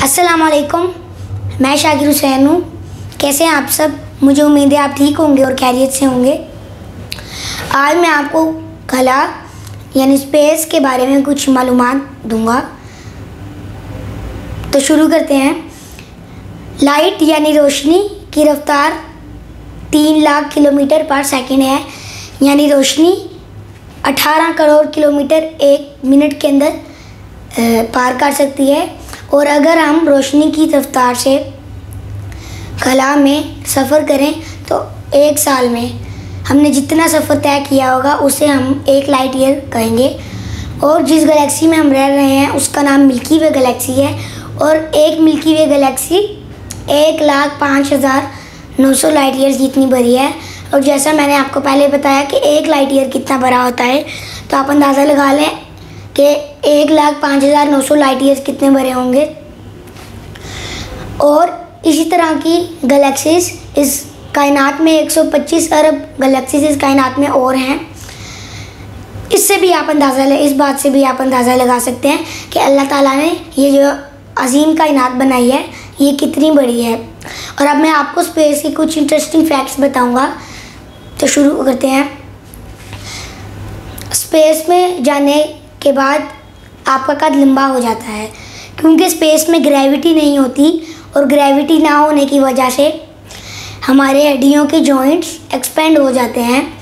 अस्सलाम वालेकुम, मैं शाकिर हुसैन हूँ। कैसे हैं आप सब? मुझे उम्मीद है आप ठीक होंगे और खैरियत से होंगे। आज मैं आपको खला यानी स्पेस के बारे में कुछ मालूमात दूंगा। तो शुरू करते हैं। लाइट यानी रोशनी की रफ्तार 3 लाख किलोमीटर पर सेकंड है, यानी रोशनी 18 करोड़ किलोमीटर 1 मिनट के अंदर पार कर सकती है। और अगर हम रोशनी की रफ्तार से खला में सफ़र करें तो 1 साल में हमने जितना सफ़र तय किया होगा उसे हम 1 लाइट ईयर कहेंगे। और जिस गैलेक्सी में हम रह रहे हैं उसका नाम मिल्की वे गैलेक्सी है। और एक मिल्की वे गैलेक्सी 1,05,900 लाइट ईयर्स जितनी बड़ी है। और जैसा मैंने आपको पहले बताया कि 1 लाइट ईयर कितना बड़ा होता है, तो आप अंदाज़ा लगा लें कि 1,05,900 लाइट ईयर्स कितने बड़े होंगे। और इसी तरह की गैलेक्सीज इस कायनात में 125 अरब गैलेक्सीज इस कायनात में और हैं। इससे भी आप अंदाज़ा इस बात से भी आप अंदाज़ा लगा सकते हैं कि अल्लाह ताला ने ये जो अजीम कायनात बनाई है ये कितनी बड़ी है। और अब मैं आपको स्पेस के कुछ इंटरेस्टिंग फैक्ट्स बताऊंगा। तो शुरू करते हैं। स्पेस में जाने के बाद आपका कद लंबा हो जाता है, क्योंकि स्पेस में ग्रेविटी नहीं होती। और ग्रेविटी ना होने की वजह से हमारे हड्डियों के जॉइंट्स एक्सपेंड हो जाते हैं,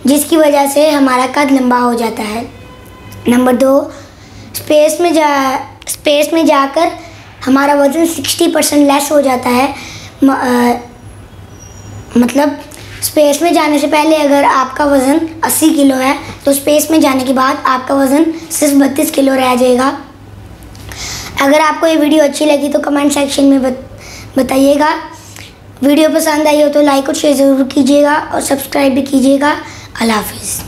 जिसकी वजह से हमारा कद लंबा हो जाता है। नंबर 2, स्पेस में जाकर हमारा वज़न 60% लेस हो जाता है। मतलब स्पेस में जाने से पहले अगर आपका वज़न 80 किलो है तो स्पेस में जाने के बाद आपका वज़न सिर्फ 32 किलो रह जाएगा। अगर आपको ये वीडियो अच्छी लगी तो कमेंट सेक्शन में बताइएगा। वीडियो पसंद आई हो तो लाइक और शेयर ज़रूर कीजिएगा और सब्सक्राइब भी कीजिएगा। अल्लाह हाफिज़।